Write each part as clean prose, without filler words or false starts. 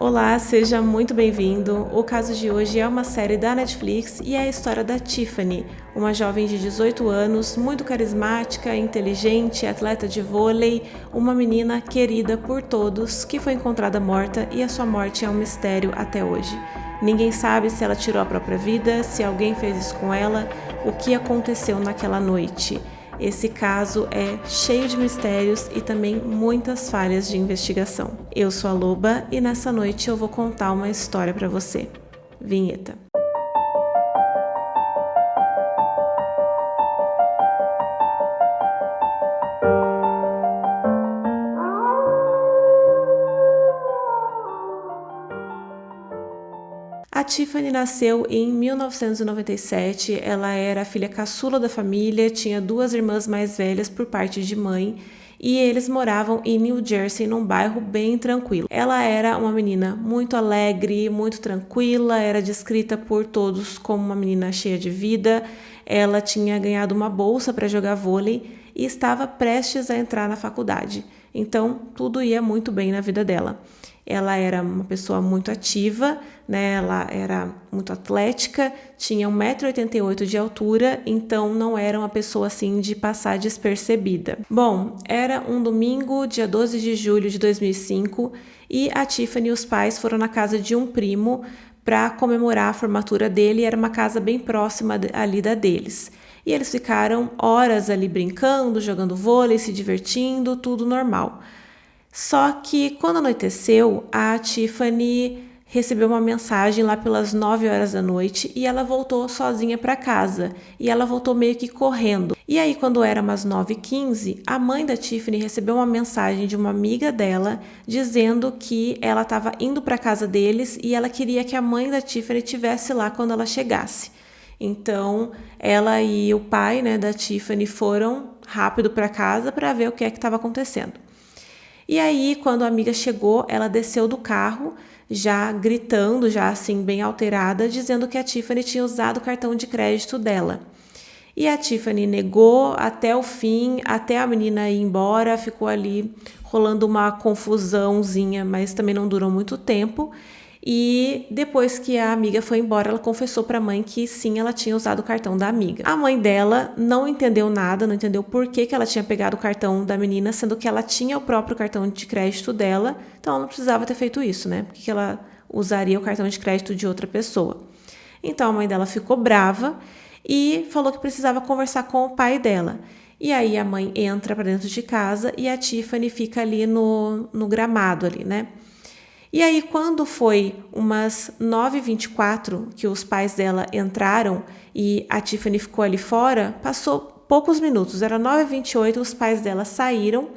Olá, seja muito bem-vindo. O caso de hoje é uma série da Netflix e é a história da Tiffany, uma jovem de 18 anos, muito carismática, inteligente, atleta de vôlei, uma menina querida por todos, que foi encontrada morta e a sua morte é um mistério até hoje. Ninguém sabe se ela tirou a própria vida, se alguém fez isso com ela, o que aconteceu naquela noite. Esse caso é cheio de mistérios e também muitas falhas de investigação. Eu sou a Loba e nessa noite eu vou contar uma história para você. Vinheta. A Tiffany nasceu em 1997, ela era a filha caçula da família, tinha duas irmãs mais velhas por parte de mãe e eles moravam em New Jersey, num bairro bem tranquilo. Ela era uma menina muito alegre, muito tranquila, era descrita por todos como uma menina cheia de vida. Ela tinha ganhado uma bolsa para jogar vôlei e estava prestes a entrar na faculdade, então tudo ia muito bem na vida dela. Ela era uma pessoa muito ativa, né? Ela era muito atlética, tinha 1,88 m de altura, então não era uma pessoa assim de passar despercebida. Bom, era um domingo, dia 12 de julho de 2005, e a Tiffany e os pais foram na casa de um primo para comemorar a formatura dele, era uma casa bem próxima ali da deles. E eles ficaram horas ali brincando, jogando vôlei, se divertindo, tudo normal. Só que quando anoiteceu, a Tiffany recebeu uma mensagem lá pelas 9 horas da noite e ela voltou sozinha para casa. E ela voltou meio que correndo. E aí, quando era umas 9h15, a mãe da Tiffany recebeu uma mensagem de uma amiga dela dizendo que ela estava indo para casa deles e ela queria que a mãe da Tiffany estivesse lá quando ela chegasse. Então, ela e o pai, né, da Tiffany foram rápido para casa para ver o que é que estava acontecendo. E aí, quando a amiga chegou, ela desceu do carro, já gritando, já assim, bem alterada, dizendo que a Tiffany tinha usado o cartão de crédito dela. E a Tiffany negou até o fim, até a menina ir embora, ficou ali rolando uma confusãozinha, mas também não durou muito tempo. E depois que a amiga foi embora, ela confessou para a mãe que sim, ela tinha usado o cartão da amiga. A mãe dela não entendeu nada, não entendeu por que ela tinha pegado o cartão da menina, sendo que ela tinha o próprio cartão de crédito dela, então ela não precisava ter feito isso, né? Por que ela usaria o cartão de crédito de outra pessoa? Então a mãe dela ficou brava e falou que precisava conversar com o pai dela. E aí a mãe entra para dentro de casa e a Tiffany fica ali no gramado ali, né? E aí, quando foi umas 9h24 que os pais dela entraram e a Tiffany ficou ali fora, passou poucos minutos, era 9h28, os pais dela saíram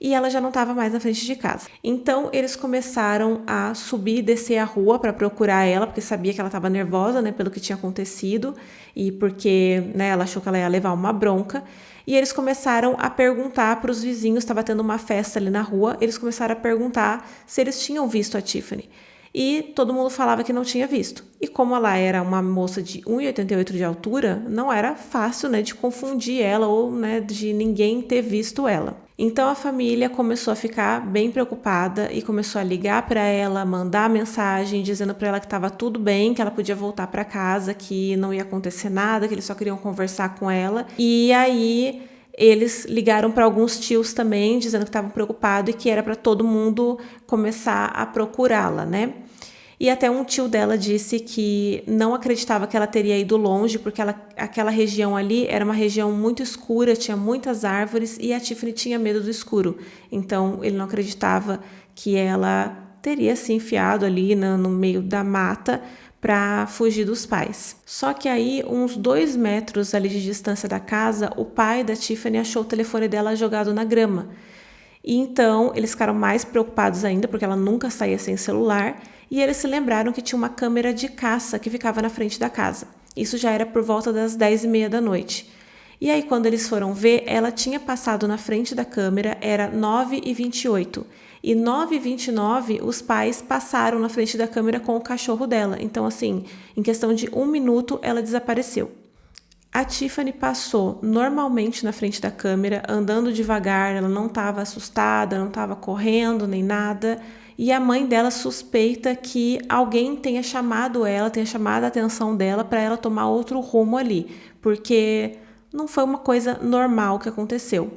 e ela já não estava mais na frente de casa. Então, eles começaram a subir e descer a rua para procurar ela, porque sabia que ela estava nervosa, né, pelo que tinha acontecido e porque, né, ela achou que ela ia levar uma bronca. E eles começaram a perguntar para os vizinhos, estava tendo uma festa ali na rua, eles começaram a perguntar se eles tinham visto a Tiffany. E todo mundo falava que não tinha visto. E como ela era uma moça de 1,88 m de altura, não era fácil, né, de confundir ela ou, né, de ninguém ter visto ela. Então a família começou a ficar bem preocupada e começou a ligar para ela, mandar mensagem dizendo para ela que estava tudo bem, que ela podia voltar para casa, que não ia acontecer nada, que eles só queriam conversar com ela. E aí eles ligaram para alguns tios também, dizendo que estavam preocupados e que era para todo mundo começar a procurá-la, né? E até um tio dela disse que não acreditava que ela teria ido longe, porque aquela região ali era uma região muito escura, tinha muitas árvores e a Tiffany tinha medo do escuro. Então, ele não acreditava que ela teria se enfiado ali no meio da mata para fugir dos pais. Só que aí, uns 2 metros ali de distância da casa, o pai da Tiffany achou o telefone dela jogado na grama. E então, eles ficaram mais preocupados ainda, porque ela nunca saía sem celular, e eles se lembraram que tinha uma câmera de caça que ficava na frente da casa. Isso já era por volta das 10h30 da noite. E aí, quando eles foram ver, ela tinha passado na frente da câmera, era 9h28. E 9h29, os pais passaram na frente da câmera com o cachorro dela. Então, assim, em questão de 1 minuto, ela desapareceu. A Tiffany passou normalmente na frente da câmera, andando devagar, ela não estava assustada, não estava correndo nem nada. e a mãe dela suspeita que alguém tenha chamado ela, tenha chamado a atenção dela para ela tomar outro rumo ali, porque não foi uma coisa normal que aconteceu.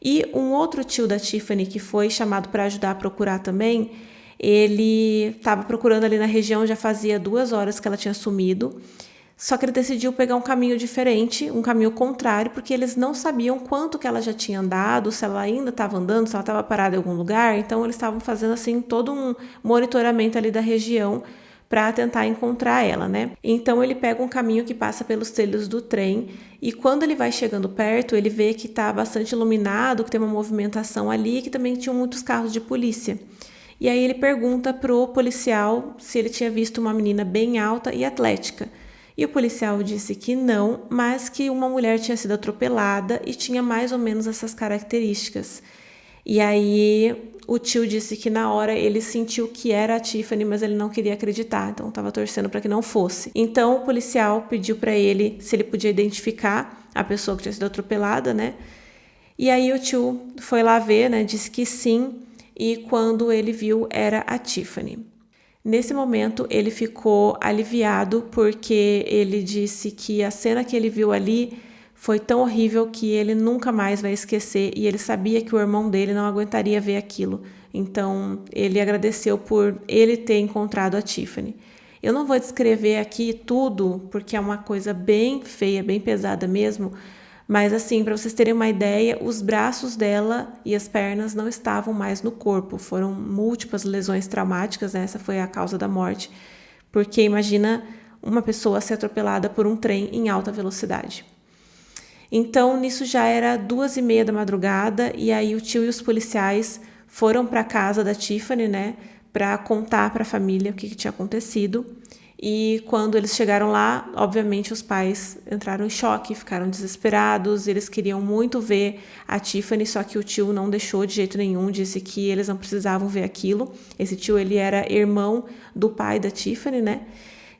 E um outro tio da Tiffany que foi chamado para ajudar a procurar também, ele estava procurando ali na região, já fazia 2 horas que ela tinha sumido, só que ele decidiu pegar um caminho diferente, um caminho contrário, porque eles não sabiam quanto que ela já tinha andado, se ela ainda estava andando, se ela estava parada em algum lugar. Então eles estavam fazendo assim todo um monitoramento ali da região para tentar encontrar ela, né? Então ele pega um caminho que passa pelos trilhos do trem e quando ele vai chegando perto, ele vê que está bastante iluminado, que tem uma movimentação ali e que também tinham muitos carros de polícia. E aí ele pergunta pro policial se ele tinha visto uma menina bem alta e atlética. E o policial disse que não, mas que uma mulher tinha sido atropelada e tinha mais ou menos essas características. E aí o tio disse que na hora ele sentiu que era a Tiffany, mas ele não queria acreditar, então estava torcendo para que não fosse. Então o policial pediu para ele se ele podia identificar a pessoa que tinha sido atropelada, né? E aí o tio foi lá ver, né? Disse que sim, e quando ele viu era a Tiffany. Nesse momento, ele ficou aliviado porque ele disse que a cena que ele viu ali foi tão horrível que ele nunca mais vai esquecer e ele sabia que o irmão dele não aguentaria ver aquilo. Então, ele agradeceu por ele ter encontrado a Tiffany. Eu não vou descrever aqui tudo porque é uma coisa bem feia, bem pesada mesmo, mas assim, para vocês terem uma ideia, os braços dela e as pernas não estavam mais no corpo. Foram múltiplas lesões traumáticas, né? Essa foi a causa da morte. Porque imagina uma pessoa ser atropelada por um trem em alta velocidade. Então, nisso já era 2h30 da madrugada e aí o tio e os policiais foram para a casa da Tiffany, né? Para contar para a família o que tinha acontecido. E quando eles chegaram lá, obviamente os pais entraram em choque, ficaram desesperados, eles queriam muito ver a Tiffany, só que o tio não deixou de jeito nenhum, disse que eles não precisavam ver aquilo. Esse tio, ele era irmão do pai da Tiffany, né?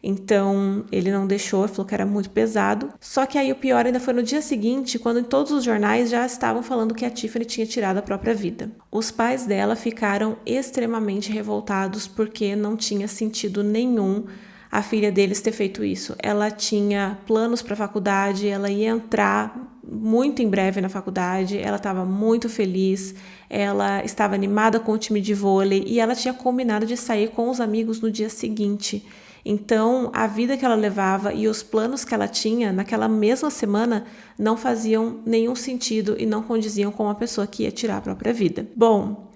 Então, ele não deixou, falou que era muito pesado. Só que aí o pior ainda foi no dia seguinte, quando em todos os jornais já estavam falando que a Tiffany tinha tirado a própria vida. Os pais dela ficaram extremamente revoltados porque não tinha sentido nenhum a filha deles ter feito isso. Ela tinha planos para a faculdade, ela ia entrar muito em breve na faculdade, ela estava muito feliz, ela estava animada com o time de vôlei e ela tinha combinado de sair com os amigos no dia seguinte. Então, a vida que ela levava e os planos que ela tinha naquela mesma semana não faziam nenhum sentido e não condiziam com uma pessoa que ia tirar a própria vida. Bom,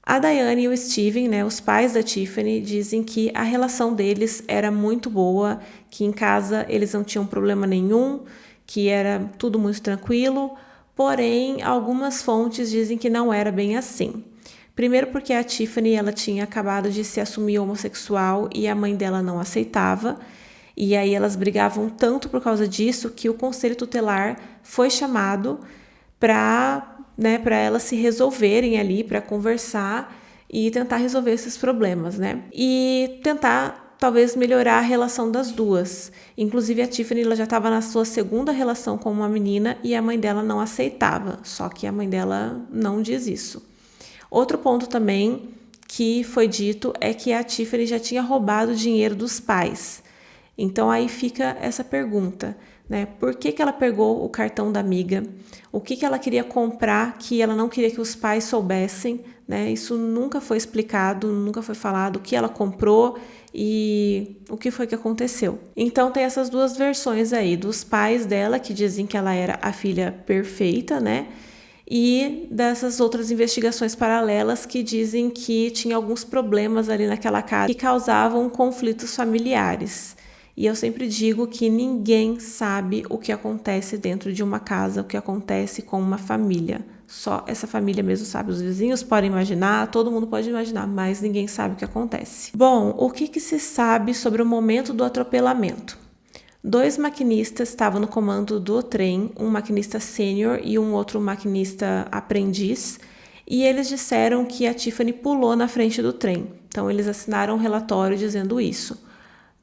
a Diane e o Steven, né, os pais da Tiffany, dizem que a relação deles era muito boa, que em casa eles não tinham problema nenhum, que era tudo muito tranquilo, porém algumas fontes dizem que não era bem assim. Primeiro porque a Tiffany ela tinha acabado de se assumir homossexual e a mãe dela não aceitava, e aí elas brigavam tanto por causa disso que o conselho tutelar foi chamado para elas se resolverem ali, para conversar e tentar resolver esses problemas, né? E tentar talvez melhorar a relação das duas. Inclusive a Tiffany ela já estava na sua segunda relação com uma menina e a mãe dela não aceitava, só que a mãe dela não diz isso. Outro ponto também que foi dito é que a Tiffany já tinha roubado o dinheiro dos pais. Então aí fica essa pergunta, né? Por que ela pegou o cartão da amiga? O que ela queria comprar que ela não queria que os pais soubessem, né? Isso nunca foi explicado, nunca foi falado o que ela comprou e o que foi que aconteceu. Então tem essas duas versões aí, dos pais dela que dizem que ela era a filha perfeita, né? E dessas outras investigações paralelas que dizem que tinha alguns problemas ali naquela casa que causavam conflitos familiares. E eu sempre digo que ninguém sabe o que acontece dentro de uma casa, o que acontece com uma família. Só essa família mesmo sabe. Os vizinhos podem imaginar, todo mundo pode imaginar, mas ninguém sabe o que acontece. Bom, o que se sabe sobre o momento do atropelamento? 2 maquinistas estavam no comando do trem, um maquinista sênior e um outro maquinista aprendiz, e eles disseram que a Tiffany pulou na frente do trem. Então, eles assinaram um relatório dizendo isso.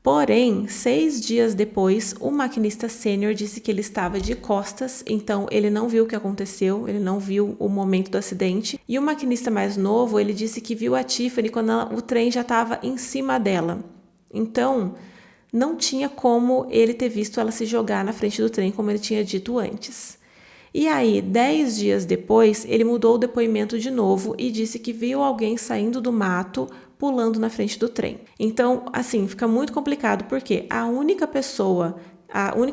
Porém, 6 dias depois, o maquinista sênior disse que ele estava de costas, então ele não viu o que aconteceu, ele não viu o momento do acidente. E o maquinista mais novo, ele disse que viu a Tiffany quando o trem já estava em cima dela. Então, não tinha como ele ter visto ela se jogar na frente do trem, como ele tinha dito antes. E aí, 10 dias depois, ele mudou o depoimento de novo e disse que viu alguém saindo do mato, pulando na frente do trem. Então, assim, fica muito complicado porque a única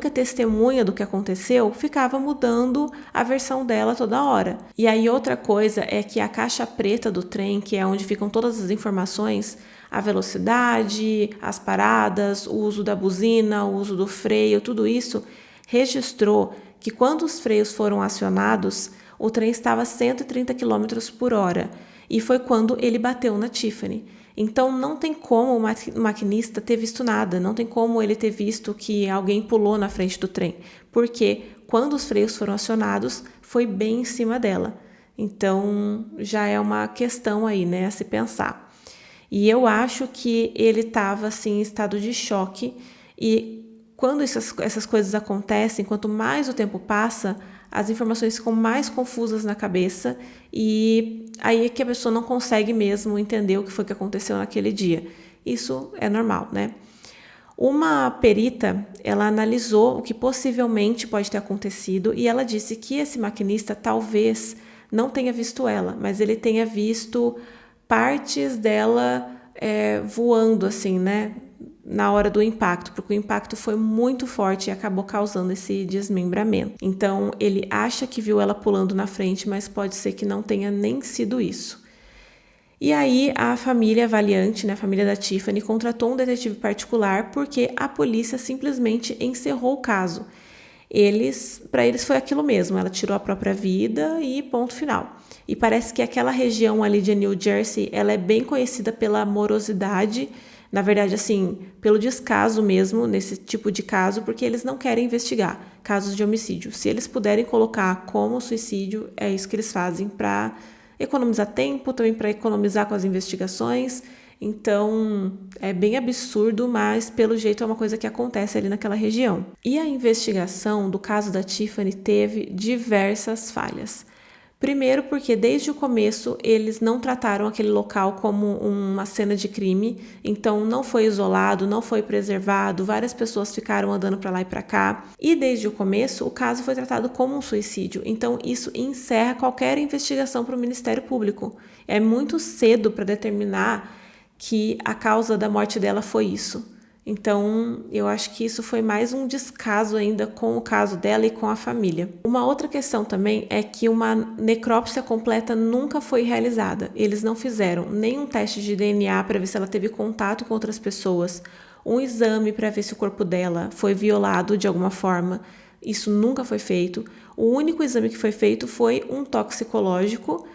testemunha do que aconteceu ficava mudando a versão dela toda hora. E aí outra coisa é que a caixa preta do trem, que é onde ficam todas as informações, a velocidade, as paradas, o uso da buzina, o uso do freio, tudo isso registrou que quando os freios foram acionados, o trem estava a 130 km por hora. E foi quando ele bateu na Tiffany. Então não tem como o maquinista ter visto nada, não tem como ele ter visto que alguém pulou na frente do trem, porque quando os freios foram acionados, foi bem em cima dela. Então já é uma questão aí, né, a se pensar. E eu acho que ele estava assim em estado de choque e quando essas coisas acontecem, quanto mais o tempo passa, as informações ficam mais confusas na cabeça e aí é que a pessoa não consegue mesmo entender o que foi que aconteceu naquele dia. Isso é normal, né? Uma perita, ela analisou o que possivelmente pode ter acontecido e ela disse que esse maquinista talvez não tenha visto ela, mas ele tenha visto partes dela voando assim, né? Na hora do impacto, porque o impacto foi muito forte e acabou causando esse desmembramento. Então, ele acha que viu ela pulando na frente, mas pode ser que não tenha nem sido isso. E aí, a família avaliante, né, a família da Tiffany, contratou um detetive particular porque a polícia simplesmente encerrou o caso. Para eles foi aquilo mesmo, ela tirou a própria vida e ponto final. E parece que aquela região ali de New Jersey, ela é bem conhecida pela morosidade, na verdade, assim, pelo descaso mesmo nesse tipo de caso, porque eles não querem investigar casos de homicídio. Se eles puderem colocar como suicídio, é isso que eles fazem para economizar tempo, também para economizar com as investigações. Então, é bem absurdo, mas pelo jeito é uma coisa que acontece ali naquela região. E a investigação do caso da Tiffany teve diversas falhas. Primeiro porque desde o começo eles não trataram aquele local como uma cena de crime, então não foi isolado, não foi preservado, várias pessoas ficaram andando para lá e para cá. E desde o começo o caso foi tratado como um suicídio, então isso encerra qualquer investigação para o Ministério Público. É muito cedo para determinar que a causa da morte dela foi isso. Então, eu acho que isso foi mais um descaso ainda com o caso dela e com a família. Uma outra questão também é que uma necrópsia completa nunca foi realizada. Eles não fizeram nenhum teste de DNA para ver se ela teve contato com outras pessoas, um exame para ver se o corpo dela foi violado de alguma forma. Isso nunca foi feito. O único exame que foi feito foi um toxicológico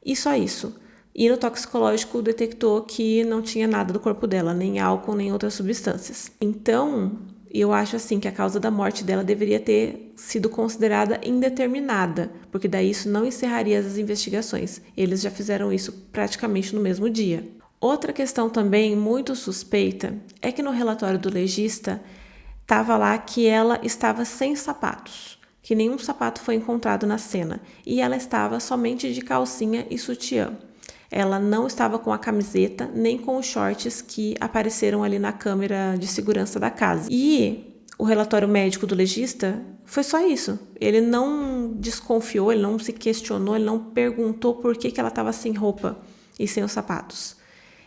e só isso. E no toxicológico detectou que não tinha nada do corpo dela, nem álcool, nem outras substâncias. Então, eu acho assim que a causa da morte dela deveria ter sido considerada indeterminada, porque daí isso não encerraria as investigações. Eles já fizeram isso praticamente no mesmo dia. Outra questão também muito suspeita é que no relatório do legista estava lá que ela estava sem sapatos, que nenhum sapato foi encontrado na cena, e ela estava somente de calcinha e sutiã. Ela não estava com a camiseta nem com os shorts que apareceram ali na câmera de segurança da casa. E o relatório médico do legista foi só isso. Ele não desconfiou, ele não se questionou, ele não perguntou por que ela estava sem roupa e sem os sapatos.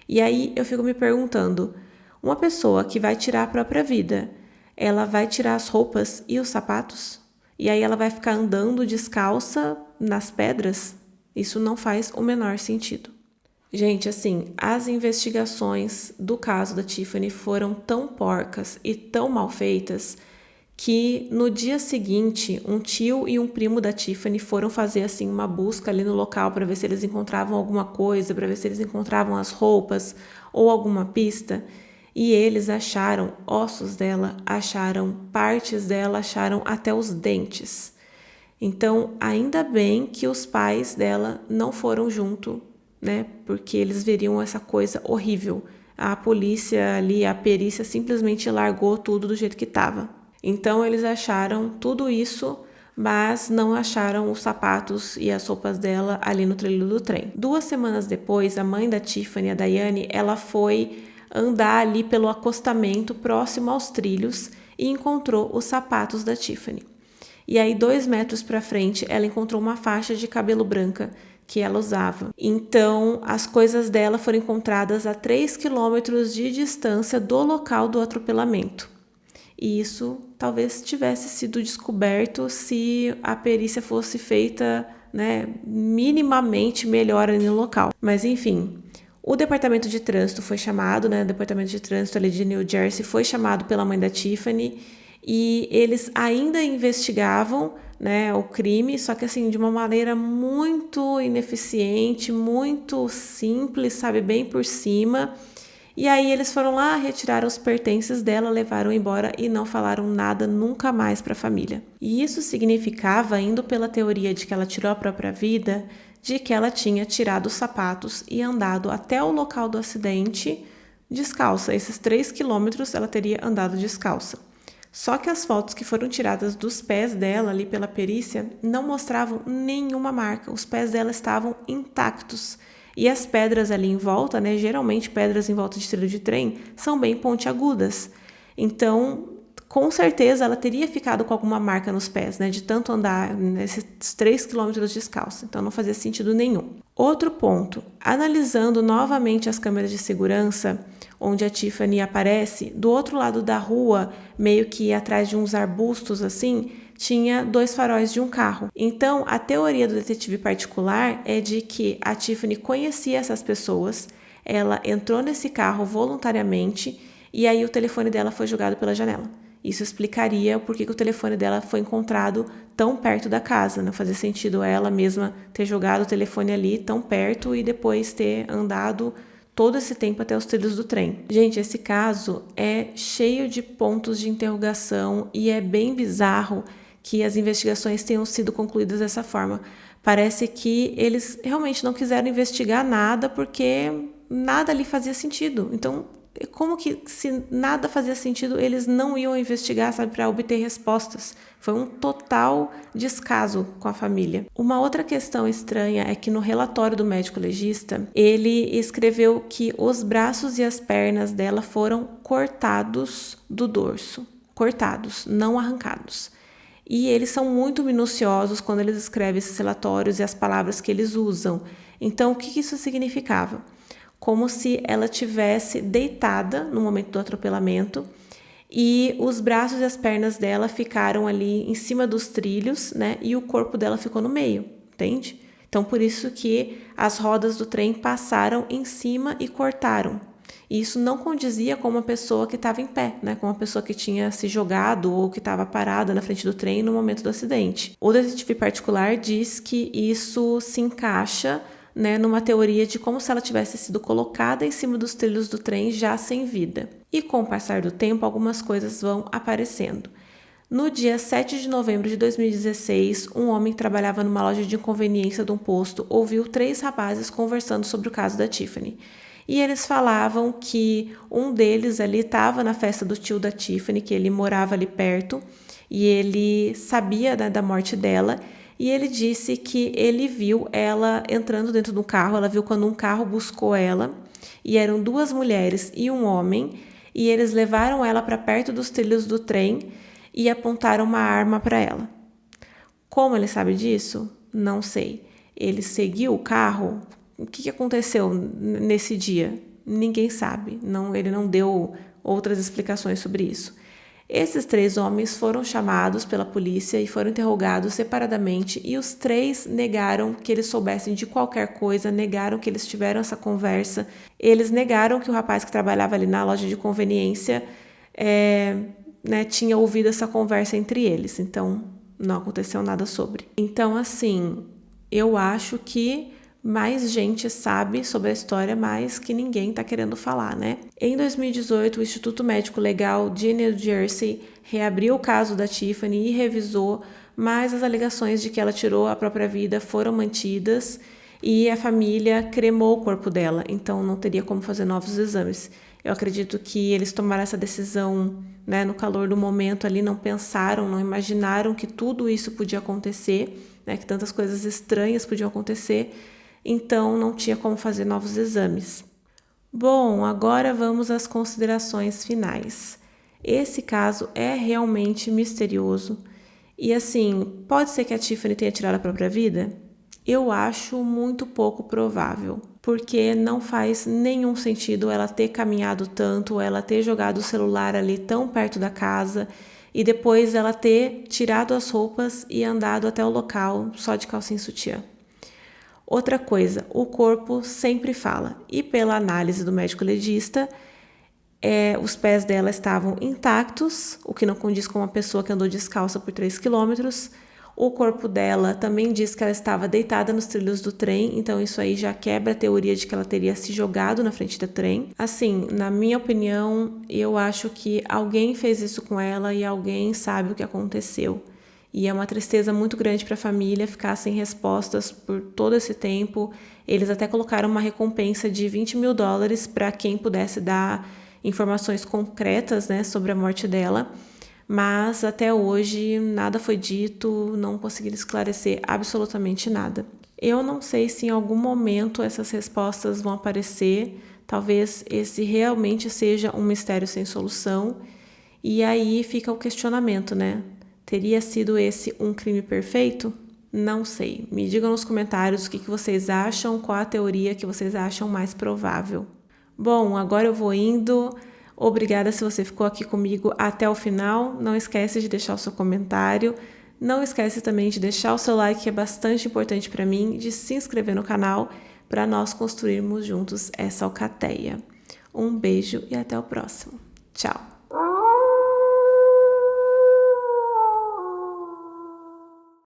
E aí eu fico me perguntando, uma pessoa que vai tirar a própria vida, ela vai tirar as roupas e os sapatos? E aí ela vai ficar andando descalça nas pedras? Isso não faz o menor sentido. Gente, assim, as investigações do caso da Tiffany foram tão porcas e tão mal feitas que no dia seguinte, um tio e um primo da Tiffany foram fazer assim uma busca ali no local para ver se eles encontravam alguma coisa, para ver se eles encontravam as roupas ou alguma pista. E eles acharam ossos dela, acharam partes dela, acharam até os dentes. Então, ainda bem que os pais dela não foram junto, né? Porque eles veriam essa coisa horrível. a polícia ali, a perícia simplesmente largou tudo do jeito que estava. Então eles acharam tudo isso, mas não acharam os sapatos e as roupas dela ali no trilho do trem. 2 semanas depois, a mãe da Tiffany, a Diane, ela foi andar ali pelo acostamento próximo aos trilhos e encontrou os sapatos da Tiffany. E aí, 2 metros para frente, ela encontrou uma faixa de cabelo branca que ela usava. Então, as coisas dela foram encontradas a 3 quilômetros de distância do local do atropelamento. E isso talvez tivesse sido descoberto se a perícia fosse feita, né, minimamente melhor ali no local. Mas enfim, o departamento de trânsito foi chamado, né, o departamento de trânsito ali de New Jersey foi chamado pela mãe da Tiffany e eles ainda investigavam, né, o crime, só que assim, de uma maneira muito ineficiente, muito simples, sabe, bem por cima. E aí eles foram lá, retiraram os pertences dela, levaram embora e não falaram nada nunca mais para a família. E isso significava, indo pela teoria de que ela tirou a própria vida, de que ela tinha tirado os sapatos e andado até o local do acidente descalça. Esses 3 quilômetros ela teria andado descalça. Só que as fotos que foram tiradas dos pés dela ali pela perícia não mostravam nenhuma marca. Os pés dela estavam intactos. E as pedras ali em volta, né, geralmente pedras em volta de trilho de trem, são bem pontiagudas. Então, com certeza, ela teria ficado com alguma marca nos pés, né, de tanto andar nesses 3 quilômetros descalço. Então, não fazia sentido nenhum. Outro ponto, analisando novamente as câmeras de segurança, onde a Tiffany aparece, do outro lado da rua, meio que atrás de uns arbustos assim, tinha 2 faróis de um carro. Então, a teoria do detetive particular é de que a Tiffany conhecia essas pessoas, ela entrou nesse carro voluntariamente e aí o telefone dela foi jogado pela janela. Isso explicaria por que o telefone dela foi encontrado tão perto da casa. Não fazia sentido ela mesma ter jogado o telefone ali tão perto e depois ter andado todo esse tempo até os trilhos do trem. Gente, esse caso é cheio de pontos de interrogação e é bem bizarro que as investigações tenham sido concluídas dessa forma. Parece que eles realmente não quiseram investigar nada porque nada ali fazia sentido. Então, como que se nada fazia sentido, eles não iam investigar, sabe, para obter respostas? Foi um total descaso com a família. Uma outra questão estranha é que no relatório do médico legista, ele escreveu que os braços e as pernas dela foram cortados do dorso. Cortados, não arrancados. E eles são muito minuciosos quando eles escrevem esses relatórios e as palavras que eles usam. Então, o que isso significava? Como se ela tivesse deitada no momento do atropelamento e os braços e as pernas dela ficaram ali em cima dos trilhos, né? E o corpo dela ficou no meio, entende? Então, por isso que as rodas do trem passaram em cima e cortaram. E isso não condizia com uma pessoa que estava em pé, né? Com uma pessoa que tinha se jogado ou que estava parada na frente do trem no momento do acidente. O detetive particular diz que isso se encaixa, né, numa teoria de como se ela tivesse sido colocada em cima dos trilhos do trem já sem vida. E com o passar do tempo, algumas coisas vão aparecendo. No dia 7 de novembro de 2016, um homem que trabalhava numa loja de conveniência de um posto ouviu 3 rapazes conversando sobre o caso da Tiffany. E eles falavam que um deles ali estava na festa do tio da Tiffany, que ele morava ali perto, e ele sabia, né, da morte dela. E ele disse que ele viu ela entrando dentro do carro, ela viu quando um carro buscou ela, e eram 2 mulheres e um homem, e eles levaram ela para perto dos trilhos do trem e apontaram uma arma para ela. Como ele sabe disso? Não sei. Ele seguiu o carro? O que aconteceu nesse dia? Ninguém sabe. Ele não deu outras explicações sobre isso. Esses 3 homens foram chamados pela polícia e foram interrogados separadamente e os 3 negaram que eles soubessem de qualquer coisa, negaram que eles tiveram essa conversa, eles negaram que o rapaz que trabalhava ali na loja de conveniência tinha ouvido essa conversa entre eles, então não aconteceu nada sobre. Então, assim, eu acho que mais gente sabe sobre a história, mas que ninguém está querendo falar, né? Em 2018, o Instituto Médico Legal de New Jersey reabriu o caso da Tiffany e revisou, mas as alegações de que ela tirou a própria vida foram mantidas e a família cremou o corpo dela, então não teria como fazer novos exames. Eu acredito que eles tomaram essa decisão, né, no calor do momento ali, não pensaram, não imaginaram que tudo isso podia acontecer, né, que tantas coisas estranhas podiam acontecer, então não tinha como fazer novos exames. Bom, agora vamos às considerações finais. Esse caso é realmente misterioso e, assim, pode ser que a Tiffany tenha tirado a própria vida? Eu acho muito pouco provável, porque não faz nenhum sentido ela ter caminhado tanto, ela ter jogado o celular ali tão perto da casa e depois ela ter tirado as roupas e andado até o local só de calcinha e sutiã. Outra coisa, o corpo sempre fala, e pela análise do médico legista, os pés dela estavam intactos, o que não condiz com uma pessoa que andou descalça por 3 quilômetros. O corpo dela também diz que ela estava deitada nos trilhos do trem, então isso aí já quebra a teoria de que ela teria se jogado na frente do trem. Assim, na minha opinião, eu acho que alguém fez isso com ela e alguém sabe o que aconteceu. E é uma tristeza muito grande para a família ficar sem respostas por todo esse tempo. Eles até colocaram uma recompensa de $20 mil para quem pudesse dar informações concretas, né, sobre a morte dela. Mas até hoje nada foi dito, não conseguiram esclarecer absolutamente nada. Eu não sei se em algum momento essas respostas vão aparecer, talvez esse realmente seja um mistério sem solução, e aí fica o questionamento, né? Teria sido esse um crime perfeito? Não sei. Me digam nos comentários o que vocês acham, qual a teoria que vocês acham mais provável. Bom, agora eu vou indo. Obrigada se você ficou aqui comigo até o final. Não esquece de deixar o seu comentário. Não esquece também de deixar o seu like, que é bastante importante para mim, de se inscrever no canal para nós construirmos juntos essa alcateia. Um beijo e até o próximo. Tchau!